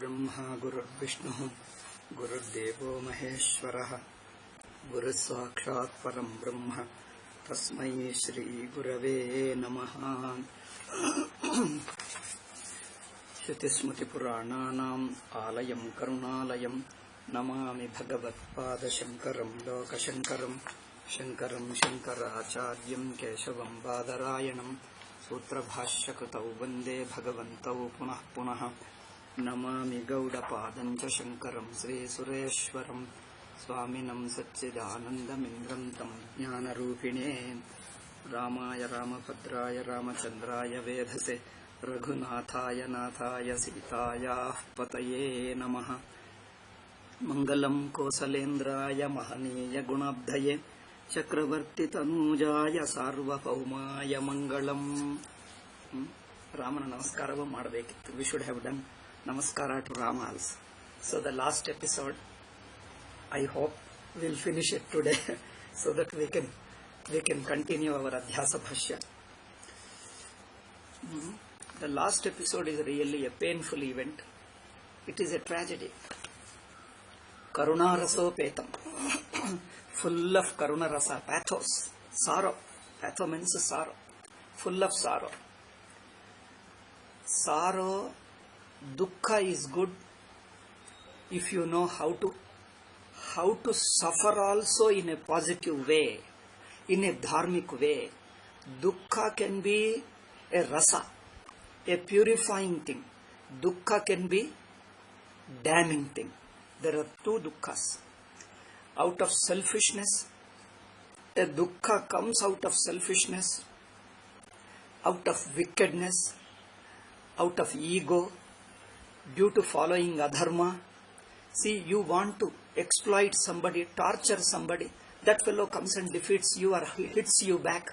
गुरुर्ब्रह्मा गुरुर्विष्णुः गुरुर्देवो महेश्वरः गुरुस्साक्षात् परं ब्रह्म तस्मै श्रीगुरवे नमः। श्रुतिस्मृतिपुराणानाम् आलयं करुणालयं नमामि भगवत्पादशङ्करं लोकशङ्करं शङ्करं शङ्कराचार्यं केशवं बादरायणं सूत्रभाष्यकृतौ वन्दे भगवन्तौ पुनः पुनः। नमामि गौडपादं च शङ्करं श्रीसुरेश्वरं स्वामिनं सच्चिदानन्दमिन्द्रं तं ज्ञानरूपिणे रामाय रामभद्राय रामचन्द्राय वेधसे रघुनाथाय नाथाय सीतायाः पतये नमः। मङ्गलं कोसलेन्द्राय महनीय गुणाब्धये चक्रवर्तितनूजाय सार्वभौमाय मङ्गलम्। ರಾಮನ ನಮಸ್ಕಾರವೂ ಮಾಡಬೇಕಿತ್ತು. ವಿ ಶುಡ್ ಹ್ಯಾವ್ ಡನ್ ನಮಸ್ಕಾರ to Rama also. So the last episode I hope will finish it today so that we can continue our Adhyasa Bhashya. The last episode is really a painful event. It is a tragedy. ಕರುಣಾರಸೋಪೇತಂ, full of ಕರುಣರಸ, pathos, sorrow. Pathos means sorrow, full of sorrow. Sorrow, dukkha is good if you know how to suffer also in a positive way, in a dharmic way. Dukkha can be a rasa, a purifying thing. Dukkha can be damning thing. There are two dukkhas. Out of selfishness, a dukkha comes out of selfishness, out of wickedness, out of ego, due to following adharma. See, you want to exploit somebody, torture somebody, that fellow comes and defeats you or hits you back.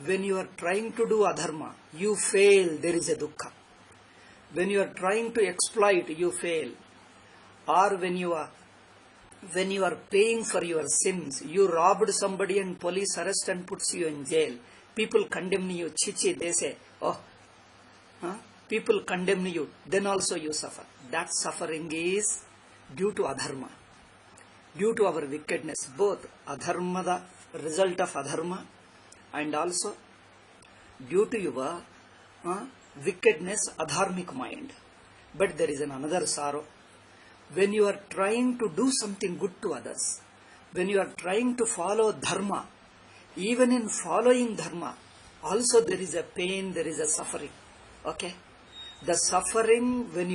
When you are trying to do adharma, you fail, there is a dukkha. When you are trying to exploit, you fail. Or when you are paying for your sins, you robbed somebody and police arrest and puts you in jail. People condemn you, chichi, they say, oh, people condemn you, then also you suffer. That suffering is due to adharma, due to our wickedness. Both adharma, the result of adharma, and also due to your wickedness, adharmic mind. But there is another sorrow. When you are trying to do something good to others, when you are trying to follow dharma, even in following dharma, also there is a pain, there is a suffering. Okay, the suffering when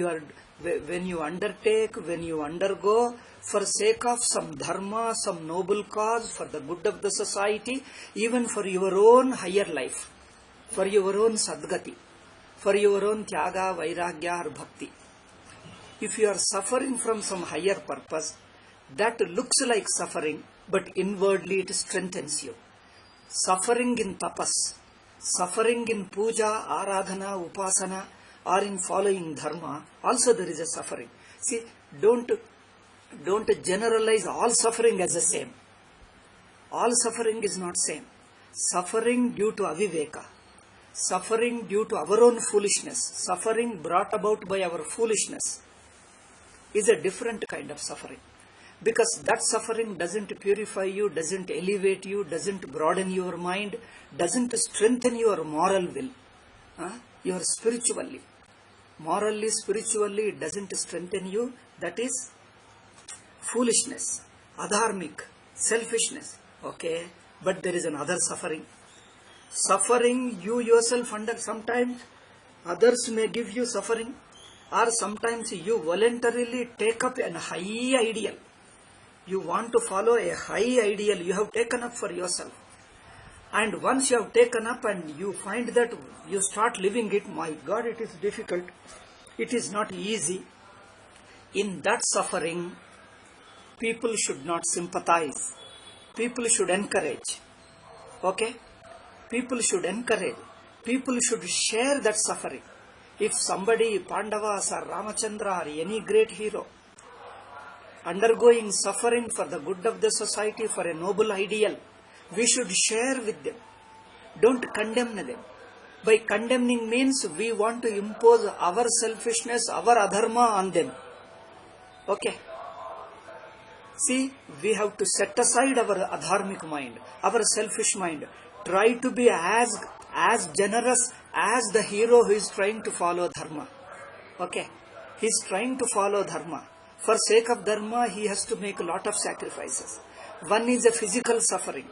you undertake, when you undergo for sake of some dharma, some noble cause, for the good of the society, even for your own higher life, for your own sadgati, for your own tyaga, vairagya or bhakti. If you are suffering from some higher purpose, that looks like suffering, but inwardly it strengthens you. Suffering in tapas, suffering in puja, aradhana, upasana, or in following dharma, also there is a suffering. See, don't generalize all suffering as the same. All suffering is not same. Suffering due to aviveka, suffering due to our own foolishness, suffering brought about by our foolishness is a different kind of suffering. Because that suffering doesn't purify you, doesn't elevate you, doesn't broaden your mind, doesn't strengthen your moral will. Your spiritually, morally, spiritually, it doesn't strengthen you. That is foolishness, adharmic, selfishness. Okay, but there is another suffering. Suffering you yourself under. Sometimes others may give you suffering, or sometimes you voluntarily take up a high ideal. You want to follow a high ideal you have taken up for yourself. And once you have taken up and you find that you start living it, my God, it is difficult. It is not easy. In that suffering, people should not sympathize. People should encourage. Okay? People should encourage. People should share that suffering. If somebody, Pandavas or Ramachandra or any great hero, undergoing suffering for the good of the society, for a noble ideal, we should share with them. Don't condemn them. By condemning means we want to impose our selfishness, our adharma on them. Okay. See, we have to set aside our adharmic mind, our selfish mind. Try to be as generous as the hero who is trying to follow dharma. Okay. He is trying to follow dharma. For sake of dharma, he has to make a lot of sacrifices. One is a physical suffering,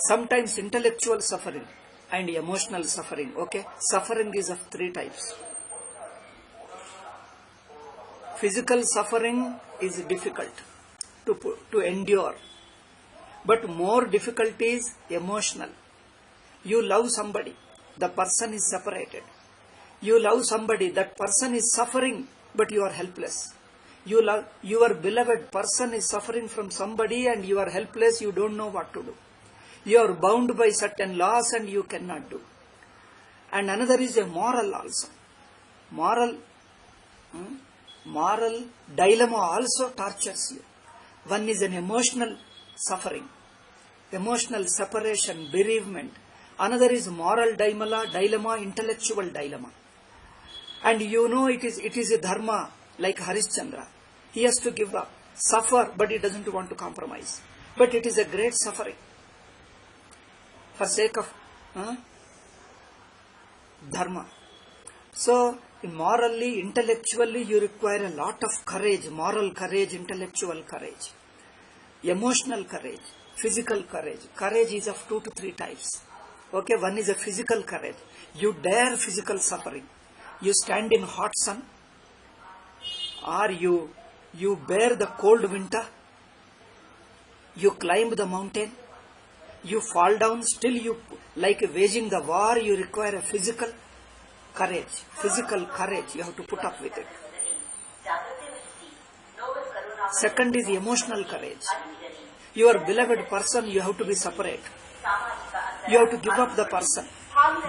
sometimes intellectual suffering, and emotional suffering. Okay. Suffering is of three types. Physical suffering is difficult to endure, but more difficult is emotional. You love somebody, the person is separated. You love somebody, that person is suffering, but you are helpless. You love your beloved person is suffering from somebody and you are helpless, you don't know what to do. You are bound by certain laws and you cannot do. And another is a moral also. Moral dilemma also tortures you. One is an emotional suffering, emotional separation, bereavement. Another is moral dilemma, intellectual dilemma. And you know it is a dharma, like Harishchandra. He has to give up, suffer, but he doesn't want to compromise. But it is a great suffering. For sake of dharma. So, morally, intellectually, you require a lot of courage, moral courage, intellectual courage, emotional courage, physical courage. Courage is of 2 to 3 types. Okay, one is a physical courage. You dare physical suffering. You stand in hot sun, or you bear the cold winter. You climb the mountain. You fall down, still you, like waging the war, you require a physical courage. Physical courage, you have to put up with it. Second is emotional courage. Your beloved person, you have to be separate. You have to give up the person.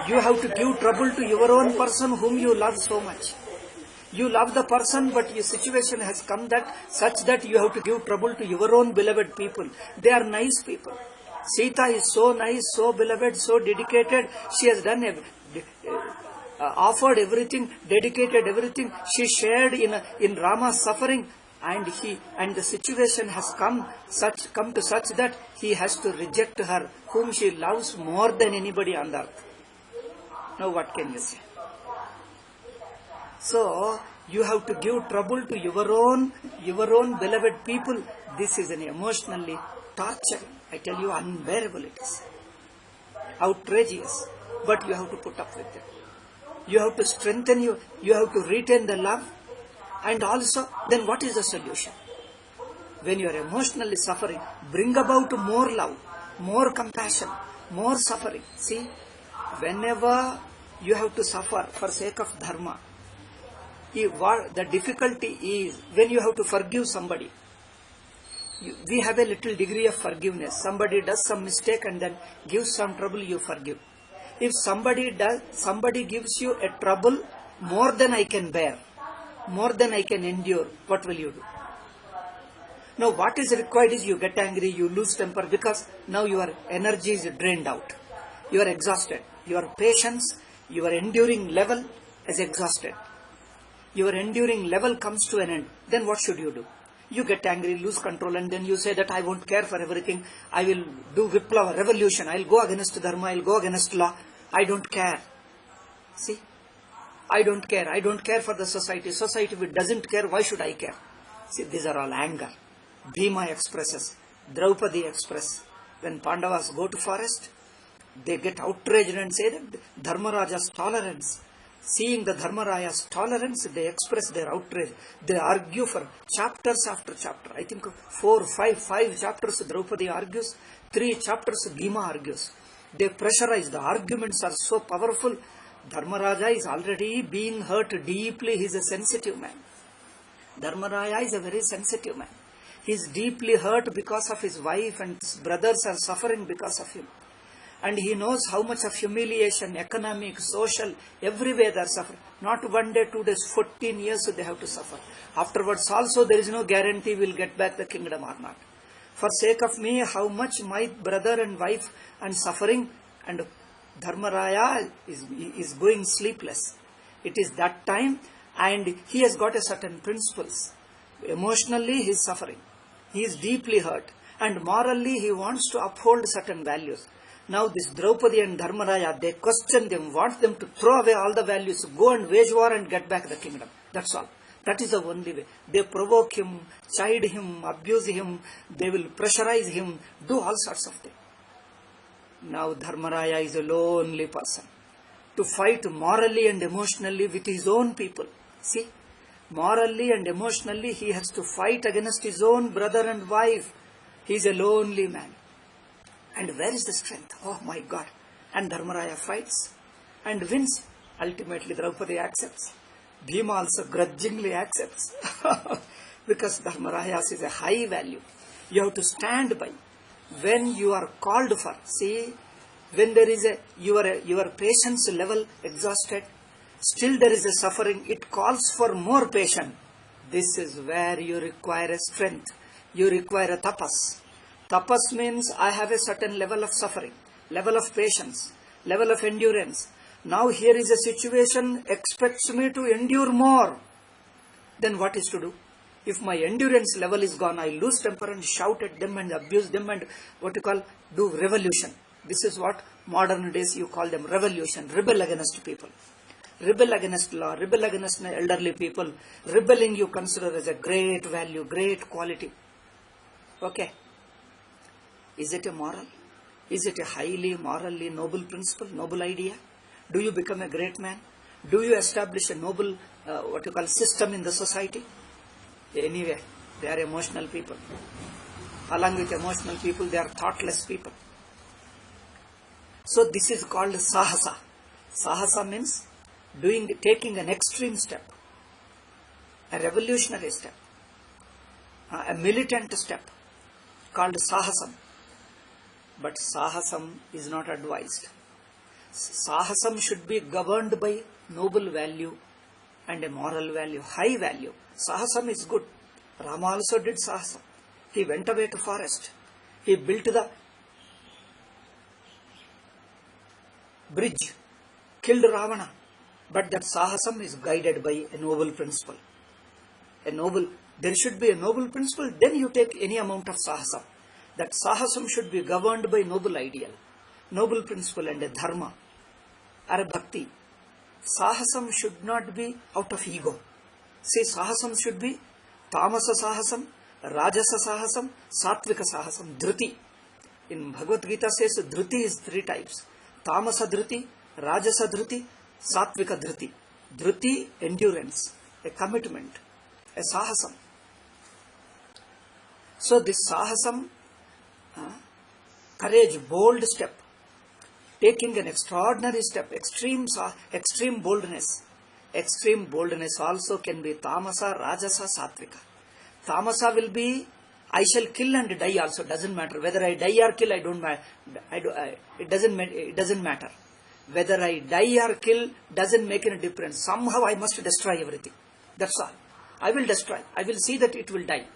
You have to give trouble to your own person whom you love so much. You love the person, but your situation has come such that you have to give trouble to your own beloved people. They are nice people. Sita is so nice, so beloved, so dedicated. She has done offered everything, dedicated everything. She shared in Rama's suffering, and the situation has come to such that he has to reject her, whom she loves more than anybody on the earth. Now what can you say? So you have to give trouble to your own beloved people. This is an emotionally torture. I tell you, unbearable it is. Outrageous. But you have to put up with it. You have to strengthen you have to retain the love. And also, then what is the solution? When you are emotionally suffering, bring about more love, more compassion, more suffering. See, whenever you have to suffer for sake of dharma, the difficulty is when you have to forgive somebody. We have a little degree of forgiveness. Somebody does some mistake and then gives some trouble, you forgive. If somebody gives you a trouble more than I can bear, more than I can endure, what will you do? Now what is required is you get angry, you lose temper, because now your energy is drained out. You are exhausted. Your patience, your enduring level is exhausted. Your enduring level comes to an end. Then what should you do? You get angry, lose control, and then you say that I won't care for everything. I will do Viplava, revolution. I will go against dharma, I will go against law. I don't care. See? I don't care. I don't care for the society. Society, if it doesn't care, why should I care? See, these are all anger. Bhima expresses. Draupadi express. When Pandavas go to forest, they get outraged and say that Dharmaraja's tolerance. Seeing the Dharmaraja's tolerance, they express their outrage. They argue for chapters after chapter. I think 5 chapters Draupadi argues, 3 chapters Bhima argues. They pressurize. The arguments are so powerful. Dharmaraja is already being hurt deeply. He is a sensitive man. Dharmaraja is a very sensitive man. He is deeply hurt because of his wife, and his brothers are suffering because of him. And he knows how much of humiliation, economic, social, everywhere they are suffering. Not 1 day, 2 days, 14 years they have to suffer. Afterwards also there is no guarantee we will get back the kingdom or not. For sake of me, how much my brother and wife and suffering, and Dharmaraya is going sleepless. It is that time, and he has got a certain principles. Emotionally he is suffering. He is deeply hurt, and morally he wants to uphold certain values. Now this Draupadi and Dharmaraya, they question them, want them to throw away all the values, go and wage war and get back the kingdom. That's all. That is the only way. They provoke him, chide him, abuse him, they will pressurize him, do all sorts of things. Now Dharmaraya is a lonely person to fight morally and emotionally with his own people. See, morally and emotionally he has to fight against his own brother and wife. He is a lonely man. And where is the strength? Oh my God. And Dharmaraya fights and wins. Ultimately Draupadi accepts. Bhima also grudgingly accepts. Because Dharmaraya is a high value. You have to stand by. When you are called for, see, when there is your patience level exhausted, still there is a suffering, it calls for more patience. This is where you require a strength. You require a tapas. Tapas means I have a certain level of suffering, level of patience, level of endurance. Now here is a situation expects me to endure more. Then what is to do? If my endurance level is gone, I lose temper and shout at them and abuse them and do revolution. This is what modern days you call them, revolution, rebel against people. Rebel against law, rebel against elderly people. Rebelling you consider as a great value, great quality. Okay. Is it a moral? Is it a highly morally noble principle, noble idea? Do you become a great man? Do you establish a noble, system in the society? Anyway, they are emotional people. Along with emotional people, they are thoughtless people. So this is called sahasa. Sahasa means taking an extreme step, a revolutionary step, a militant step, called sahasam. But sahasam is not advised. Sahasam should be governed by noble value and a moral value, high value. Sahasam is good. Rama also did sahasam. He went away to forest. He built the bridge, killed Ravana. But that sahasam is guided by a noble principle. There should be a noble principle, then you take any amount of sahasam. That sahasam should be governed by noble ideal, noble principle and a dharma or a bhakti. Sahasam should not be out of ego. See, sahasam should be tamasa sahasam, rajasa sahasam, sattvika sahasam, dhruti. In Bhagavad Gita says dhruti is 3 types. Tamasa dhruti, rajasa dhruti, sattvika dhruti. Dhruti, endurance, a commitment, a sahasam. So this sahasam, courage, bold step, taking an extraordinary step, extreme boldness. Extreme boldness also can be tamasa, rajasa, sattvika. Tamasa will be, I shall kill and die also, doesn't matter. Whether I die or kill, it doesn't matter. Whether I die or kill doesn't make any difference. Somehow I must destroy everything. That's all. I will destroy. I will see that it will die.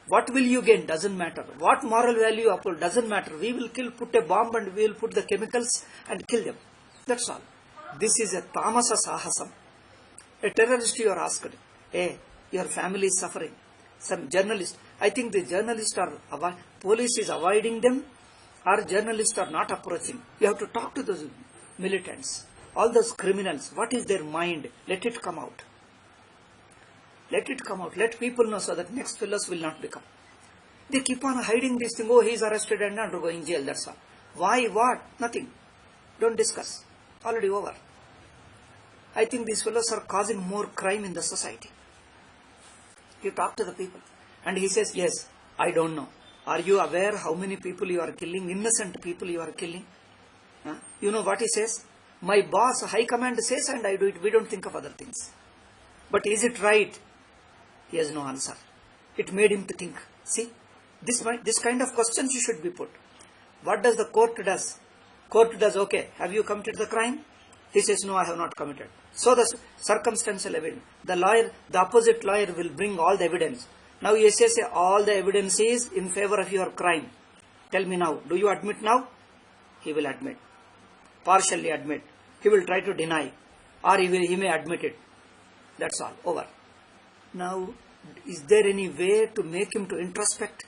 What will you gain? Doesn't matter. What moral value uphold? Doesn't matter. We will put a bomb and we will put the chemicals and kill them. That's all. This is a tamasa sahasam. A terrorist, you are asked, hey, your family is suffering. Some journalist, I think the journalists police is avoiding them, or journalists are not approaching. You have to talk to those militants, all those criminals. What is their mind? Let it come out. Let it come out. Let people know so that next fellows will not become. They keep on hiding this thing. Oh, he is arrested and undergoing jail. That's all. Why? What? Nothing. Don't discuss. Already over. I think these fellows are causing more crime in the society. You talk to the people. And he says, yes, I don't know. Are you aware how many people you are killing? Innocent people you are killing? You know what he says? My boss, high command says and I do it. We don't think of other things. But is it right? He has no answer. It made him to think. See, this kind of questions you should be put. What does the court does? Court does, okay, have you committed the crime? He says, no, I have not committed. So the circumstantial evidence. The opposite lawyer will bring all the evidence. Now he says, all the evidence is in favor of your crime. Tell me now, do you admit now? He will admit. partially admit. He will try to deny, or he may admit it. That's all, over. Now, is there any way to make him to introspect?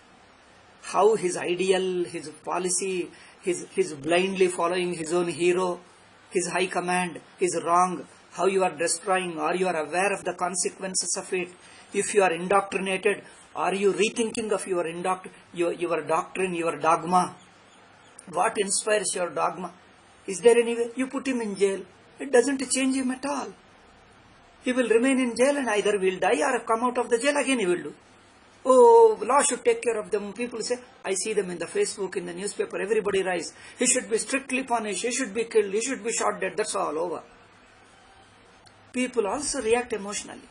How his ideal, his policy, his blindly following his own hero, his high command is wrong. How you are destroying, or you are aware of the consequences of it. If you are indoctrinated, are you rethinking of your doctrine, your dogma? What inspires your dogma? Is there any way? You put him in jail. It doesn't change him at all. He will remain in jail and either will die or come out of the jail, again he will do. Oh, law should take care of them. People say, I see them in the Facebook, in the newspaper, everybody writes, he should be strictly punished, he should be killed, he should be shot dead, that's all over. People also react emotionally.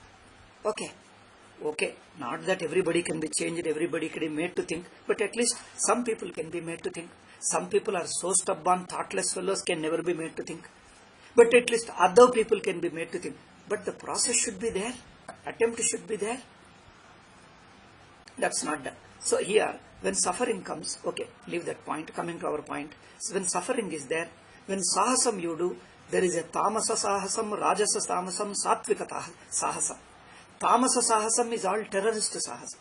Okay, not that everybody can be changed, everybody can be made to think, but at least some people can be made to think. Some people are so stubborn, thoughtless fellows, can never be made to think. But at least other people can be made to think. But the process should be there. Attempt should be there. That's not done. So here, when suffering comes, okay, leave that point, coming to our point. So when suffering is there, when sahasam you do, there is a tamasa sahasam, rajasa tamasam, satvika sahasam. Tamasa sahasam is all terrorist sahasam.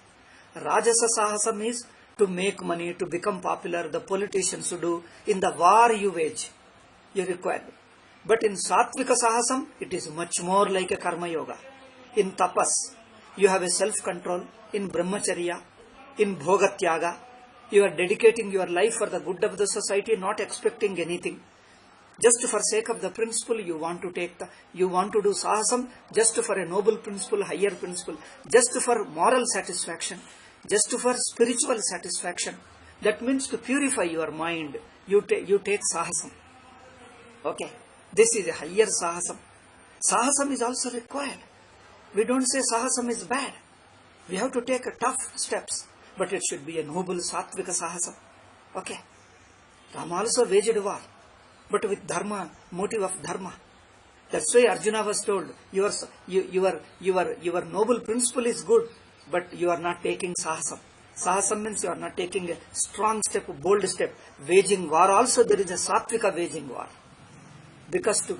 Rajasa sahasam is to make money, to become popular, the politicians to do. In the war you wage, you require. But in Satvika Sahasam, it is much more like a Karma Yoga. In Tapas, you have a self-control. In Brahmacharya, in Bhogatyaga, you are dedicating your life for the good of the society, not expecting anything. Just for sake of the principle, you want to do Sahasam, just for a noble principle, higher principle, just for moral satisfaction, just for spiritual satisfaction. That means to purify your mind, you take Sahasam. Okay. This is a higher sahasam. Sahasam is also required. We don't say sahasam is bad. We have to take tough steps. But it should be a noble sattvika sahasam. Okay. Rama also waged war. But with dharma, motive of dharma. That's why Arjuna was told, your noble principle is good, but you are not taking sahasam. Sahasam means you are not taking a strong step, a bold step. Waging war also, there is a sattvika waging war. Because to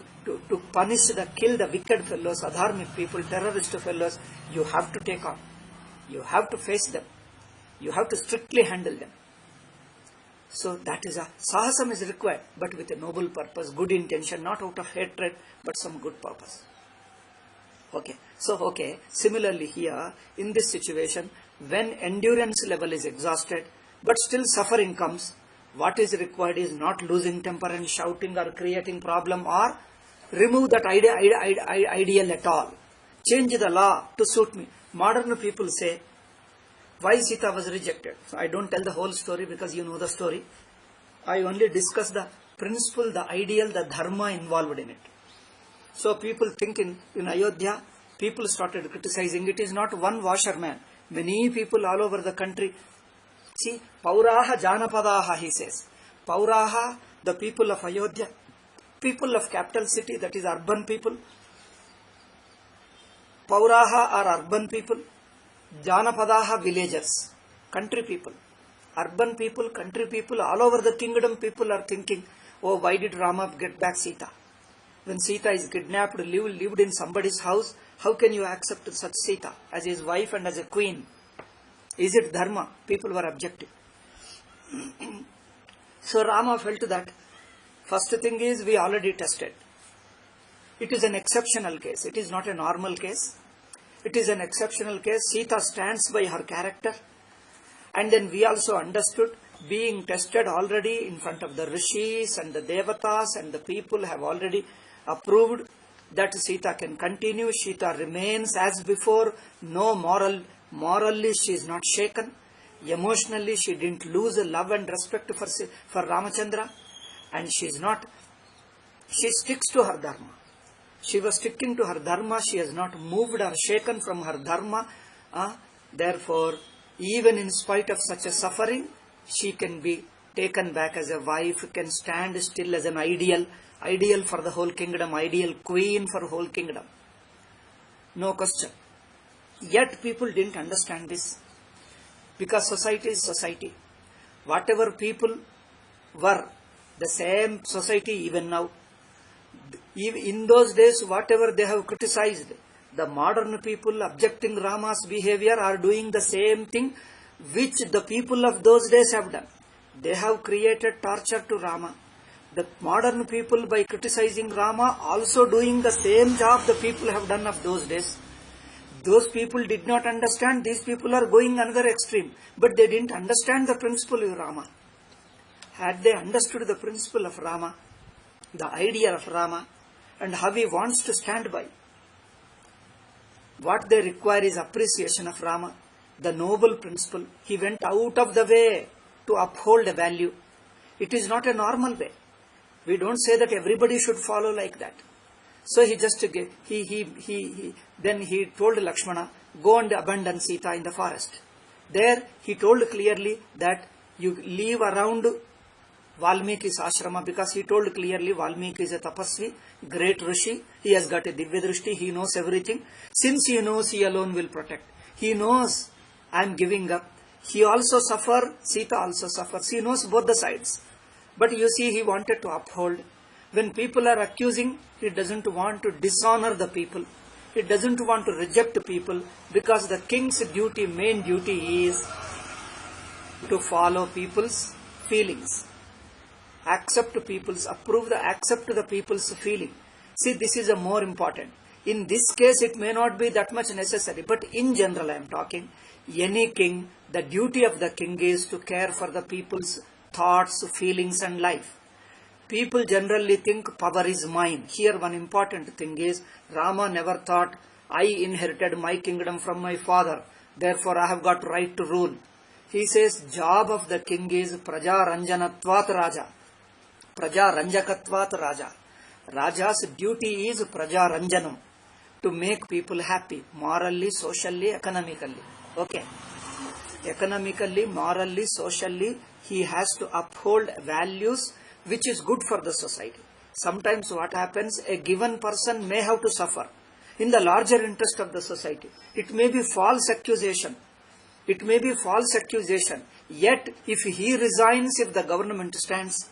punish kill the wicked fellows, adharmic people, terrorist fellows, you have to take on. You have to face them. You have to strictly handle them. So that is sahasam is required, but with a noble purpose, good intention, not out of hatred, but some good purpose. Okay. So, similarly here, in this situation, when endurance level is exhausted, but still suffering comes, what is required is not losing temper and shouting or creating problem or remove that ideal at all. Change the law to suit me. Modern people say, why Sita was rejected? So I don't tell the whole story because you know the story. I only discuss the principle, the ideal, the dharma involved in it. So people think in Ayodhya, people started criticizing. It is not one washerman. Many people all over the country. See, Pauraha Janapadaha, he says. Pauraha, the people of Ayodhya, people of capital city, that is urban people. Pauraha are urban people. Janapadaha, villagers, country people. Urban people, country people, all over the kingdom, people are thinking, oh, why did Rama get back Sita? When Sita is kidnapped, lived in somebody's house, how can you accept such Sita as his wife and as a queen? Is it dharma? People were objecting. So Rama felt that first thing is we already tested. It is an exceptional case. It is not a normal case. It is an exceptional case. Sita stands by her character. And then we also understood, being tested already in front of the rishis and the devatas, and the people have already approved that Sita can continue. Sita remains as before. No morally she is not shaken. Emotionally she didn't lose love and respect for Ramachandra. And she sticks to her dharma. She was sticking to her dharma. She has not moved or shaken from her dharma. Therefore, even in spite of such a suffering, she can be taken back as a wife, can stand still as an ideal for the whole kingdom, ideal queen for the whole kingdom. No question. Yet people didn't understand this. Because society is society. Whatever people were The same society even now. In those days, whatever they have criticized, the modern people objecting Rama's behavior are doing the same thing which the people of those days have done. They have created torture to Rama. The modern people, by criticizing Rama, also doing the same job the people have done of those days. Those people did not understand. These people are going another extreme. But they didn't understand the principle of Rama. Had they understood the principle of Rama, the idea of Rama, and how he wants to stand by, what they require is appreciation of Rama, the noble principle. He went out of the way to uphold a value. It is not a normal way. We don't say that everybody should follow like that. So he just then he told Lakshmana, go and abandon Sita in the forest. There he told clearly that you leave around Valmiki's ashrama, because he told clearly Valmiki is a tapasvi, great rishi. He has got a divya drishti. He knows everything. Since he knows, he alone will protect. He knows I am giving up. He also suffers. Sita also suffers. He knows both the sides. But you see, he wanted to uphold. When people are accusing, he doesn't want to dishonor the people. He doesn't want to reject people, because the king's duty, main duty, is to follow people's feelings. Accept the people's feeling. See, this is a more important. In this case, it may not be that much necessary, but in general I am talking. Any king, the duty of the king is to care for the people's thoughts, feelings and life. People generally think power is mine. Here one important thing is, Rama never thought, I inherited my kingdom from my father, therefore I have got right to rule. He says, job of the king is Praja Ranjanatvat Raja. Praja Ranjakatvat Raja. Raja's duty is Praja Ranjanam, to make people happy, morally, socially, economically. Okay. Economically, morally, socially, he has to uphold values which is good for the society. Sometimes what happens, a given person may have to suffer in the larger interest of the society. It may be false accusation. It may be false accusation. Yet, if he resigns, if the government stands,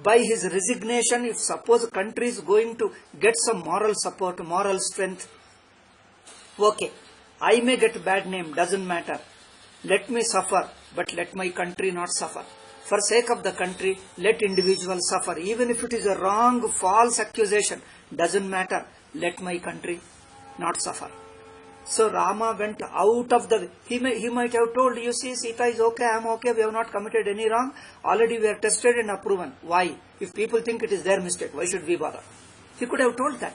by his resignation, if suppose country is going to get some moral support, moral strength, okay, I may get bad name, doesn't matter. Let me suffer, but let my country not suffer. For sake of the country, let individuals suffer. Even if it is a wrong, false accusation, doesn't matter. Let my country not suffer. So Rama went out of the, he might have told, you see, Sita is okay, I am okay, we have not committed any wrong, already we are tested and approven. Why? If people think it is their mistake, why should we bother? He could have told that.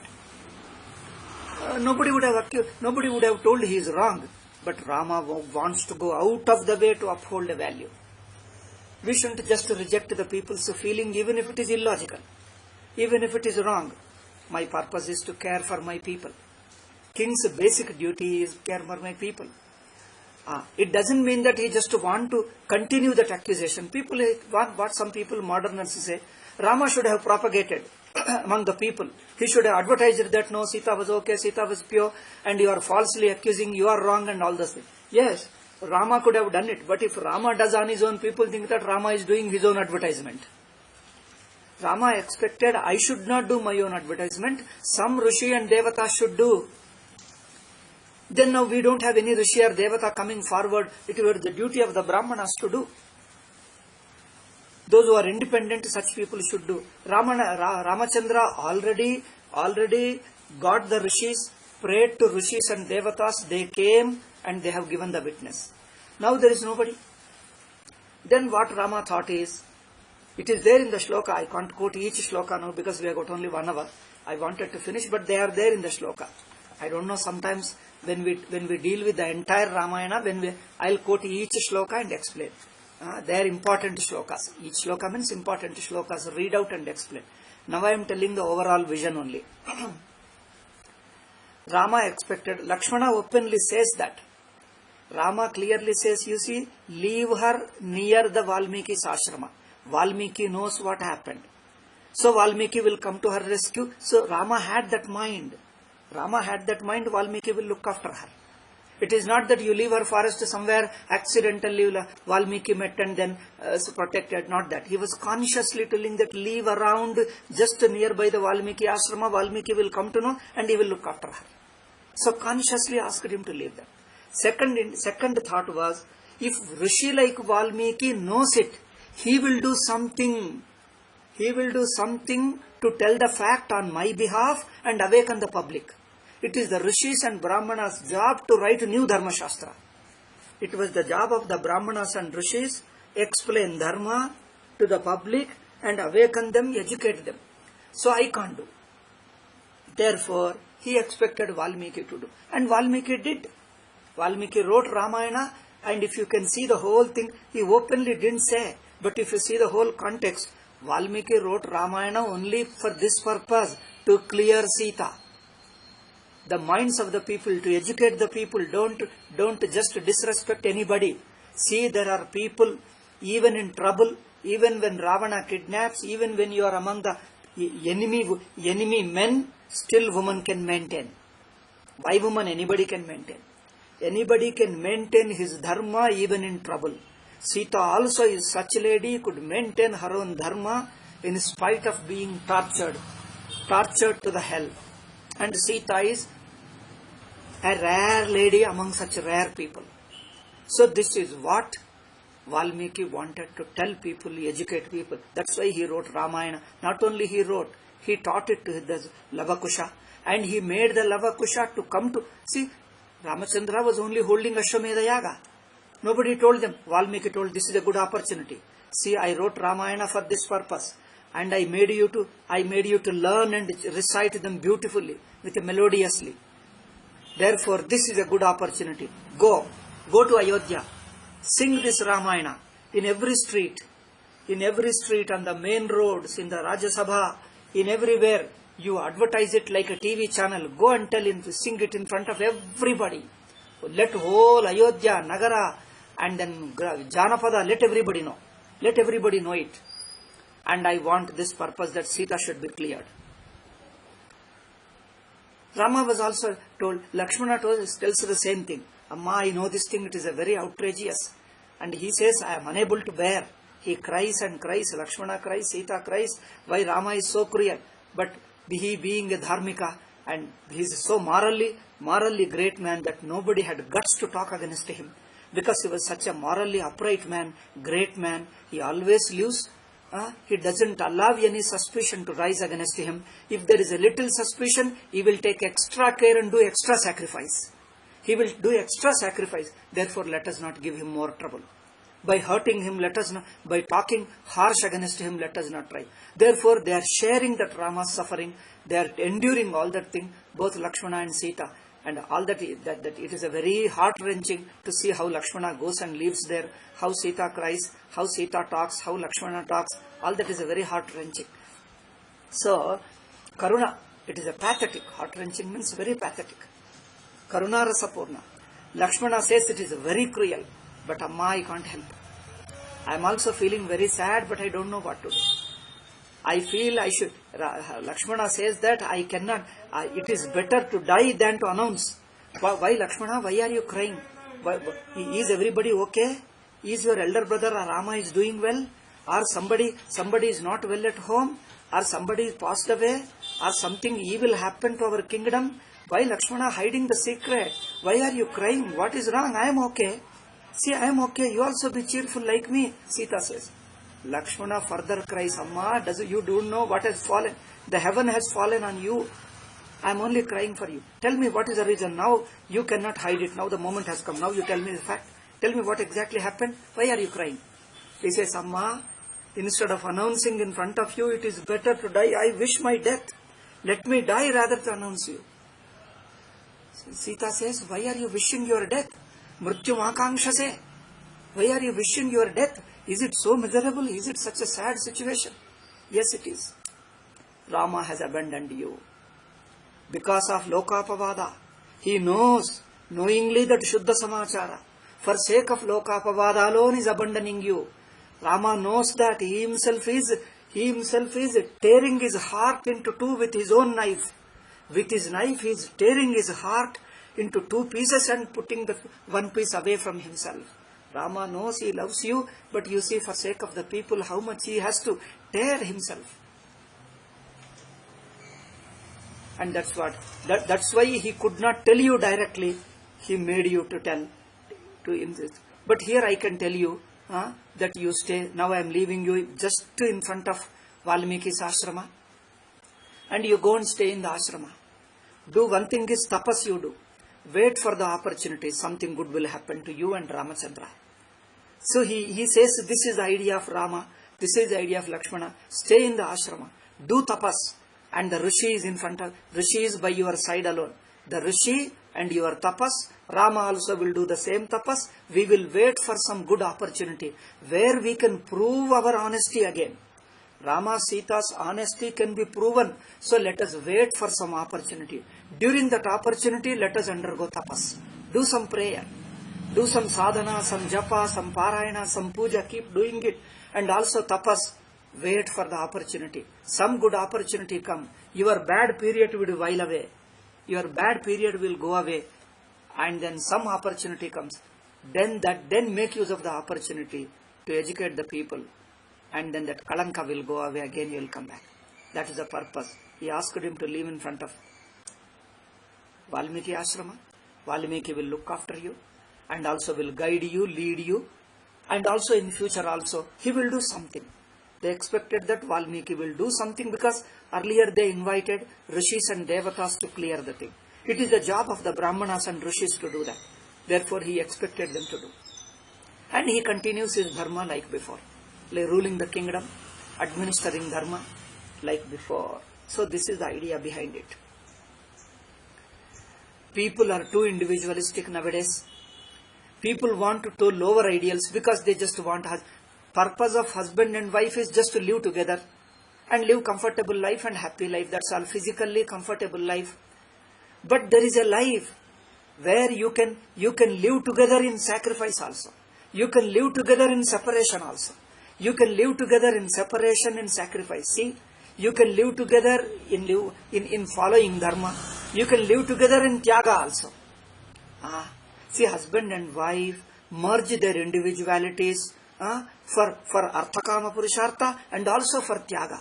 Nobody would have told he is wrong. But Rama wants to go out of the way to uphold a value. We shouldn't just reject the people's feeling, even if it is illogical, even if it is wrong. My purpose is to care for my people. King's basic duty is care for my people. It doesn't mean that he just want to continue that accusation. People, what some people, moderners say, Rama should have propagated among the people. He should have advertised that no, Sita was okay, Sita was pure, and you are falsely accusing, you are wrong and all those things. Yes, Rama could have done it, but if Rama does on his own, people think that Rama is doing his own advertisement. Rama expected, I should not do my own advertisement, some Rishi and Devata should do. Then now we don't have any Rishi or Devata coming forward. It was the duty of the Brahmanas to do. Those who are independent, such people should do. Ramachandra already got the Rishis, prayed to Rishis and Devatas. They came and they have given the witness. Now there is nobody. Then what Rama thought is, it is there in the shloka. I can't quote each shloka now because we have got only 1 hour. I wanted to finish, but they are there in the shloka. I don't know, sometimes when we deal with the entire Ramayana, I'll quote each shloka and explain. They are important shlokas. Each shloka means important shlokas. Read out and explain. Now I am telling the overall vision only. Rama expected, Lakshmana openly says that. Rama clearly says, you see, leave her near the Valmiki's ashrama. Valmiki knows what happened. So Valmiki will come to her rescue. So Rama had that mind. Valmiki will look after her. It is not that you leave her forest somewhere, accidentally Valmiki met and then protected, not that. He was consciously telling that leave around just nearby the Valmiki ashrama, Valmiki will come to know and he will look after her. So consciously asked him to leave that. Second thought was, if Rishi like Valmiki knows it, he will do something. He will do something to tell the fact on my behalf and awaken the public. It is the Rishis and Brahmanas' job to write new Dharma Shastra. It was the job of the Brahmanas and Rishis, explain Dharma to the public and awaken them, educate them. So I can't do. Therefore, he expected Valmiki to do. And Valmiki did. Valmiki wrote Ramayana, and if you can see the whole thing, he openly didn't say. But if you see the whole context, Valmiki wrote Ramayana only for this purpose, to clear Sita. The minds of the people, to educate the people. Don't just disrespect anybody. See, there are people even in trouble, even when Ravana kidnaps, even when you are among the enemy men, still woman can maintain. Why woman? Anybody can maintain. Anybody can maintain his dharma even in trouble. Sita also is such a lady, could maintain her own dharma in spite of being tortured to the hell. And Sita is a rare lady among such rare people. So this is what Valmiki wanted to tell people, educate people. That's why he wrote Ramayana. Not only he wrote, he taught it to the Lavakusha, and he made the Lavakusha to come to... See, Ramachandra was only holding Ashwamedha Yaga. Nobody told them. Valmiki told, this is a good opportunity. See, I wrote Ramayana for this purpose, and I made you to learn and recite them beautifully, melodiously. Therefore, this is a good opportunity. Go to Ayodhya. Sing this Ramayana in every street, on the main roads, in the Rajya Sabha, in everywhere. You advertise it like a TV channel. Go and tell him to sing it in front of everybody. Let whole Ayodhya, Nagara, and then Janapada, let everybody know. Let everybody know it. And I want this purpose, that Sita should be cleared. Rama was also told, Lakshmana tells the same thing. Amma, I know this thing, it is a very outrageous. And he says, I am unable to bear. He cries and cries. Lakshmana cries, Sita cries. Why Rama is so cruel? But he being a dharmika, and he is so morally great man that nobody had guts to talk against him. Because he was such a morally upright man, great man, he always lives. He doesn't allow any suspicion to rise against him. If there is a little suspicion, he will take extra care and do extra sacrifice. He will do extra sacrifice. Therefore, let us not give him more trouble. By hurting him, let us not, by talking harsh against him, let us not try. Therefore, they are sharing that Rama's suffering. They are enduring all that thing, both Lakshmana and Sita. And all that it is a very heart-wrenching to see how Lakshmana goes and lives there, how Sita cries, how Sita talks, how Lakshmana talks. All that is a very heart-wrenching. So, Karuna, it is a pathetic. Heart-wrenching means very pathetic. Karuna Rasapurna. Lakshmana says it is very cruel. But Amma, I can't help. I am also feeling very sad, but I don't know what to do. I feel I should. Lakshmana says that I cannot. It is better to die than to announce. Why Lakshmana? Why are you crying? Is everybody okay? Is your elder brother Rama is doing well? Or somebody is not well at home? Or somebody is passed away? Or something evil happened to our kingdom? Why Lakshmana hiding the secret? Why are you crying? What is wrong? I am okay. See, I am okay. You also be cheerful like me, Sita says. Lakshmana further cries, Amma, you don't know what has fallen. The heaven has fallen on you. I am only crying for you. Tell me what is the reason. Now you cannot hide it. Now the moment has come. Now you tell me the fact. Tell me what exactly happened. Why are you crying? He says, Amma, instead of announcing in front of you, it is better to die. I wish my death. Let me die rather than announce you. Sita says, why are you wishing your death? Mrityum akanksha. Why are you wishing your death? Is it so miserable? Is it such a sad situation? Yes, it is. Rama has abandoned you. Because of Lokapavada. He knows, knowingly, that Shuddha Samachara. For sake of Lokapavada alone is abandoning you. Rama knows that he himself is tearing his heart into two with his own knife. With his knife he is tearing his heart into two pieces and putting the one piece away from himself. Rama knows he loves you, but you see, for sake of the people, how much he has to tear himself. And that's what, that's why he could not tell you directly. He made you to tell to him this. But here I can tell you that you stay. Now I am leaving you just in front of Valmiki's ashrama, and you go and stay in the ashrama. Do one thing is tapas you do. Wait for the opportunity. Something good will happen to you and Ramachandra. So he says, this is the idea of Rama. This is the idea of Lakshmana. Stay in the ashrama. Do tapas. And the Rishi is in front of, Rishi is by your side alone. The Rishi and your tapas, Rama also will do the same tapas. We will wait for some good opportunity where we can prove our honesty again. Rama, Sita's honesty can be proven. So let us wait for some opportunity. During that opportunity, let us undergo tapas. Do some prayer. Do some sadhana, some japa, some parayana, some puja. Keep doing it. And also tapas. Wait for the opportunity. Some good opportunity come. Your bad period will while away. Your bad period will go away. And then some opportunity comes. Then make use of the opportunity to educate the people. And then that kalanka will go away. Again you will come back. That is the purpose. He asked him to leave in front of Valmiki ashrama. Valmiki will look after you. And also will guide you, lead you. And also in future also, he will do something. They expected that Valmiki will do something because earlier they invited Rishis and Devatas to clear the thing. It is the job of the Brahmanas and Rishis to do that. Therefore he expected them to do. And he continues his dharma like before. Like ruling the kingdom, administering dharma like before. So this is the idea behind it. People are too individualistic nowadays. People want to lower ideals because they just want... Purpose of husband and wife is just to live together and live comfortable life and happy life. That's all. Physically comfortable life. But there is a life where you can live together in sacrifice also. You can live together in separation also. You can live together in separation and sacrifice. See, you can live together in following dharma. You can live together in tyaga also. See, husband and wife merge their individualities for arthakama purushartha and also for tyaga.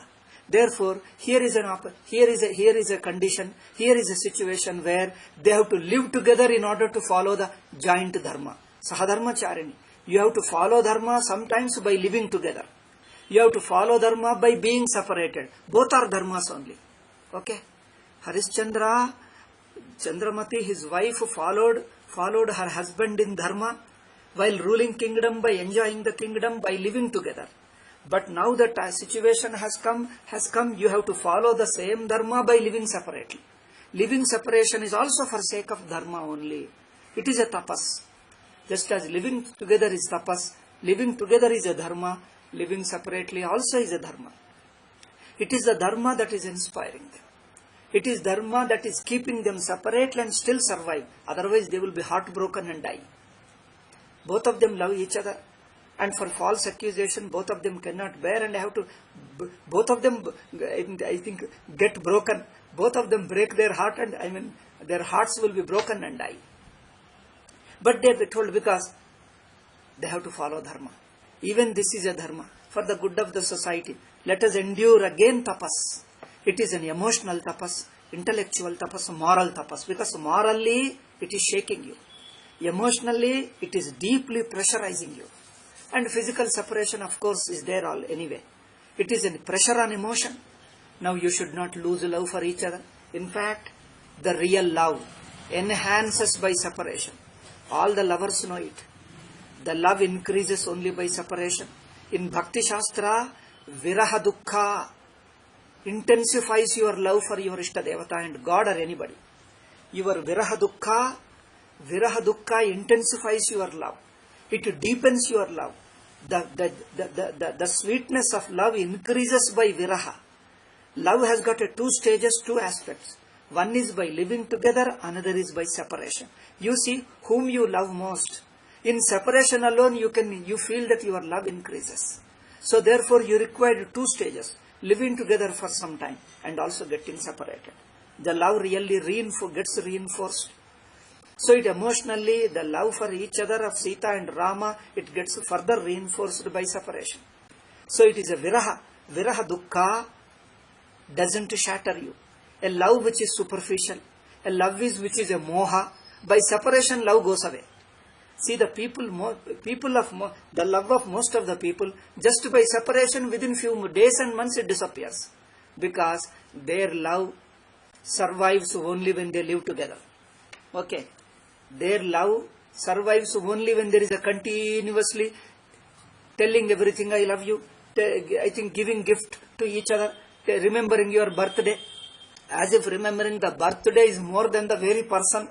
Therefore, here is a condition, here is a situation where they have to live together in order to follow the joint dharma. Sahadharma charini. You have to follow dharma sometimes by living together. You have to follow dharma by being separated. Both are dharmas only. Okay. Harishchandra, Chandramati, his wife followed her husband in dharma while ruling kingdom, by enjoying the kingdom, by living together. But now that situation has come, you have to follow the same dharma by living separately. Living separation is also for sake of dharma only. It is a tapas. Just as living together is tapas, living together is a dharma, living separately also is a dharma. It is the dharma that is inspiring them. It is dharma that is keeping them separate and still survive. Otherwise they will be heartbroken and die. Both of them love each other, and for false accusation both of them cannot bear, and have to, both of them, I think, get broken. Both of them break their heart, and their hearts will be broken and die. But they are told because they have to follow dharma. Even this is a dharma for the good of the society. Let us endure again tapas. It is an emotional tapas, intellectual tapas, moral tapas, because morally it is shaking you. Emotionally, it is deeply pressurizing you. And physical separation, of course, is there all anyway. It is a pressure on emotion. Now you should not lose love for each other. In fact, the real love enhances by separation. All the lovers know it. The love increases only by separation. In Bhakti Shastra, Viraha Dukkha intensifies your love for your Ishta Devata and God or anybody. Your Viraha Dukkha intensifies your love. It deepens your love. The sweetness of love increases by Viraha. Love has got two stages, two aspects. One is by living together, another is by separation. You see whom you love most. In separation alone, you feel that your love increases. So therefore, you require two stages. Living together for some time and also getting separated. The love really gets reinforced. So it emotionally, the love for each other of Sita and Rama, it gets further reinforced by separation. So it is a viraha. Viraha dukkha doesn't shatter you. A love which is superficial, a love which is a moha. By separation, love goes away. See, the the love of most of the people, just by separation, within few days and months it disappears, because their love survives only when they live together. Okay, their love survives only when there is a continuously telling everything, I love you. I think giving gift to each other, remembering your birthday, as if remembering the birthday is more than the very person.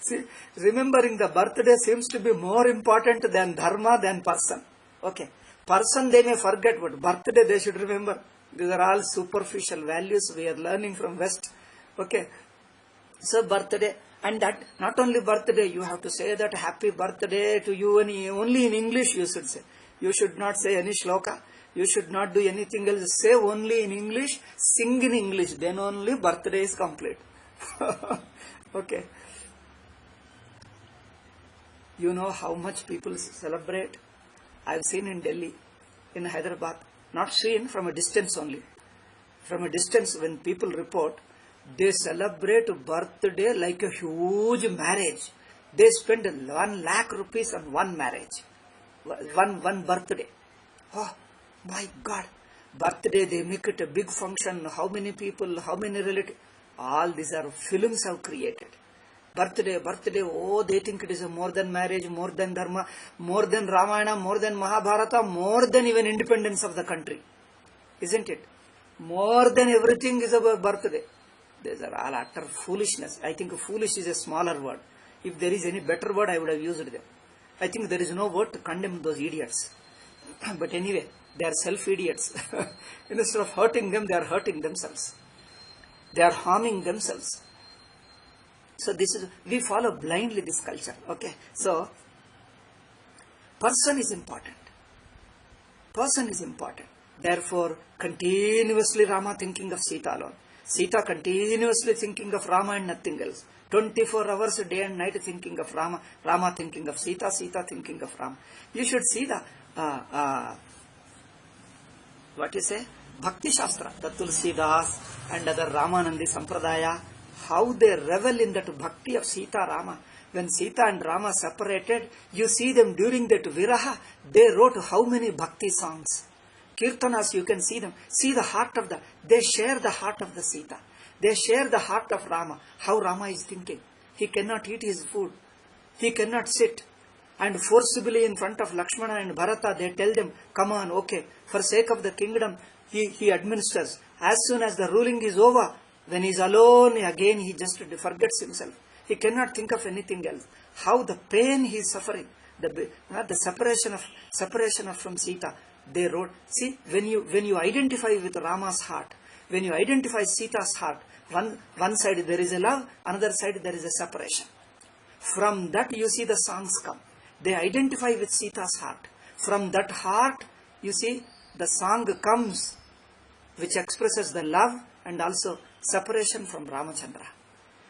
See, remembering the birthday seems to be more important than dharma, than person. Okay, person they may forget, but birthday they should remember. These are all superficial values we are learning from West. Okay, so birthday, and that not only birthday, you have to say that happy birthday to you, and only in English you should say. You should not say any shloka. You should not do anything else. Say only in English, sing in English. Then only birthday is complete. Okay. You know how much people celebrate? I've seen in Delhi, in Hyderabad. Not seen, from a distance only. From a distance, when people report, they celebrate birthday like a huge marriage. They spend 1 lakh rupees on one marriage. One birthday. Oh my God. Birthday, they make it a big function. How many people, how many relatives? All these are films have created. Birthday, oh, they think it is more than marriage, more than dharma, more than Ramayana, more than Mahabharata, more than even independence of the country. Isn't it? More than everything is about birthday. These are all utter foolishness. I think foolish is a smaller word. If there is any better word, I would have used them. I think there is no word to condemn those idiots. But anyway, they are self-idiots. Instead of hurting them, they are hurting themselves. They are harming themselves. So this is, we follow blindly this culture. Okay. So, person is important. Person is important. Therefore, continuously Rama thinking of Sita alone. Sita continuously thinking of Rama and nothing else. 24 hours a day and night thinking of Rama. Rama thinking of Sita. Sita thinking of Rama. You should see the, what you say? Bhakti Shastra. The Tulsidas and other Ramanandi Sampradaya. How they revel in that bhakti of Sita Rama. When Sita and Rama separated, you see them during that viraha, they wrote how many bhakti songs. Kirtanas, you can see them. See the heart of they share the heart of the Sita. They share the heart of Rama. How Rama is thinking. He cannot eat his food. He cannot sit. And forcibly in front of Lakshmana and Bharata, they tell them, come on, okay, for sake of the kingdom, he administers. As soon as the ruling is over, when he is alone, again he just forgets himself. He cannot think of anything else. How the pain he is suffering, the separation of from Sita. They wrote, see, when you identify with Rama's heart, when you identify Sita's heart, one side there is a love, another side there is a separation. From that you see the songs come. They identify with Sita's heart. From that heart, you see, the song comes, which expresses the love and also separation from Ramachandra.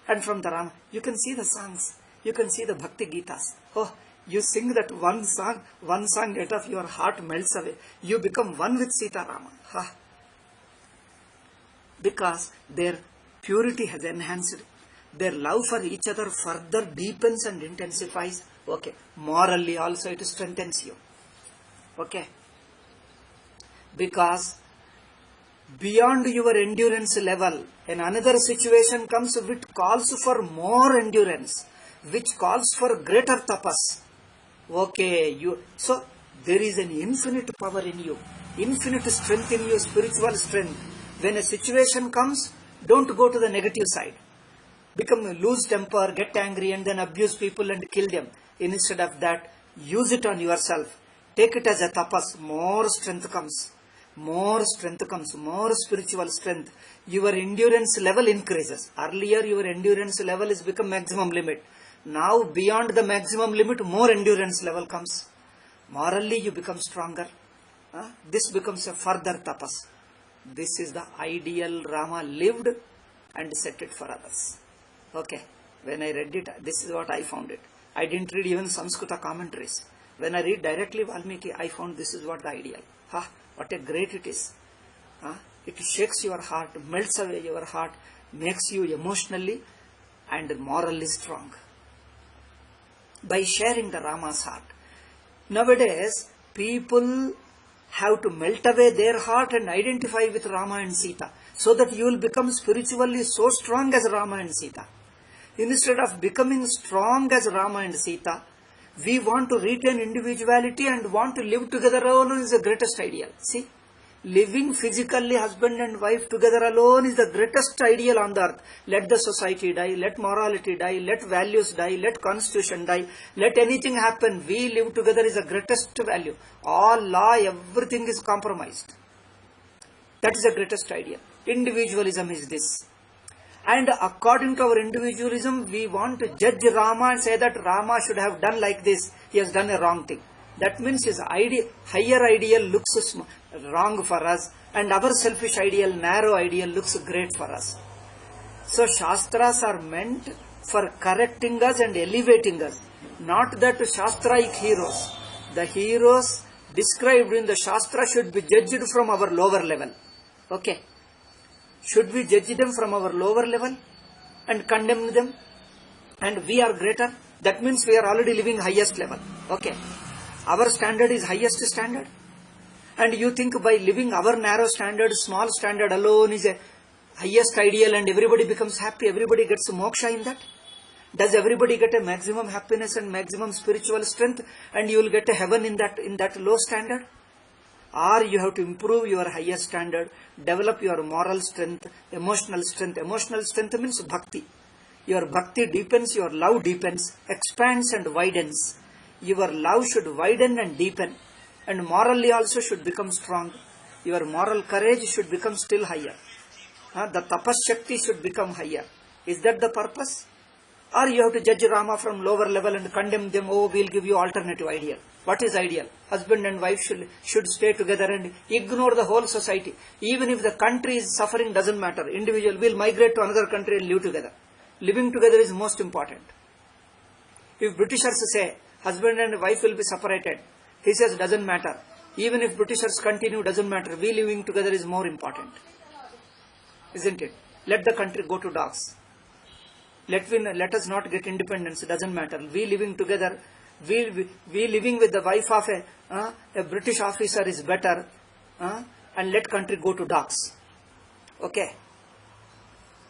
And from the Rama, you can see the songs. You can see the Bhakti Gitas. Oh, you sing that one song out of your heart melts away. You become one with Sita Rama. Ha. Because their purity has enhanced. Their love for each other further deepens and intensifies. Okay. Morally also it strengthens you. Okay. Because beyond your endurance level, and another situation comes which calls for more endurance, which calls for greater tapas. Okay, so there is an infinite power in you, infinite strength in you, spiritual strength. When a situation comes, don't go to the negative side. Lose temper, get angry and then abuse people and kill them. Instead of that, use it on yourself. Take it as a tapas. More strength comes. More strength comes. More spiritual strength. Your endurance level increases. Earlier your endurance level is become maximum limit. Now beyond the maximum limit, more endurance level comes. Morally you become stronger. This becomes a further tapas. This is the ideal Rama lived and set it for others. Okay. When I read it, this is what I found it. I didn't read even Samskrita commentaries. When I read directly Valmiki, I found this is what the ideal. What a great it is. It shakes your heart, melts away your heart, makes you emotionally and morally strong. By sharing the Rama's heart. Nowadays, people have to melt away their heart and identify with Rama and Sita, so that you will become spiritually so strong as Rama and Sita. Instead of becoming strong as Rama and Sita, we want to retain individuality and want to live together alone is the greatest ideal. See, living physically husband and wife together alone is the greatest ideal on the earth. Let the society die, let morality die, let values die, let constitution die, let anything happen. We live together is the greatest value. All law, everything is compromised. That is the greatest ideal. Individualism is this. And according to our individualism, we want to judge Rama and say that Rama should have done like this. He has done a wrong thing. That means his higher ideal looks wrong for us, and our selfish ideal, narrow ideal looks great for us. So Shastras are meant for correcting us and elevating us. Not that Shastraic heroes. The heroes described in the Shastra should be judged from our lower level. Okay. Should we judge them from our lower level and condemn them? And we are greater? That means we are already living highest level. Okay. Our standard is highest standard. And you think by living our narrow standard, small standard alone is a highest ideal and everybody becomes happy, everybody gets moksha in that? Does everybody get a maximum happiness and maximum spiritual strength and you will get a heaven in that low standard? Or you have to improve your highest standard, develop your moral strength, emotional strength. Emotional strength means bhakti. Your bhakti deepens, your love deepens, expands and widens. Your love should widen and deepen, and morally also should become strong. Your moral courage should become still higher. The tapas shakti should become higher. Is that the purpose? Or you have to judge Rama from lower level and condemn them, oh, we'll give you alternative ideal. What is ideal? Husband and wife should stay together and ignore the whole society. Even if the country is suffering, doesn't matter. Individual will migrate to another country and live together. Living together is most important. If Britishers say, husband and wife will be separated, he says, doesn't matter. Even if Britishers continue, doesn't matter. We living together is more important. Isn't it? Let the country go to dogs. Let us not get independence, doesn't matter. We living together, we living with the wife of a British officer is better, and let country go to dogs. Okay.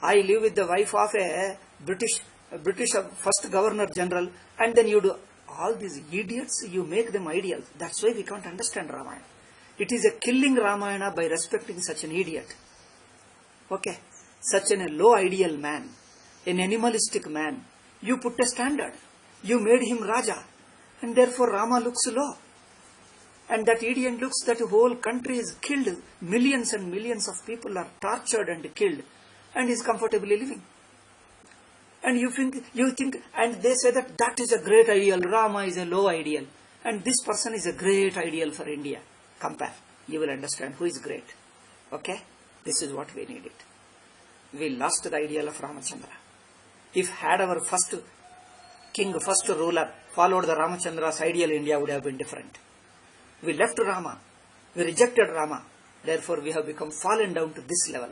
I live with the wife of a British first Governor General, and then you do all these idiots, you make them ideals. That's why we can't understand Ramayana. It is a killing Ramayana by respecting such an idiot. Okay. Such a low ideal man. An animalistic man. You put a standard. You made him Raja. And therefore Rama looks low. And that idiot looks that the whole country is killed. Millions and millions of people are tortured and killed. And is comfortably living. And you think, and they say that is a great ideal. Rama is a low ideal. And this person is a great ideal for India. Compare. You will understand who is great. Okay? This is what we needed. We lost the ideal of Ramachandra. If had our first king, first ruler followed the Ramachandra's ideal, India would have been different. We left Rama. We rejected Rama. Therefore, we have become fallen down to this level.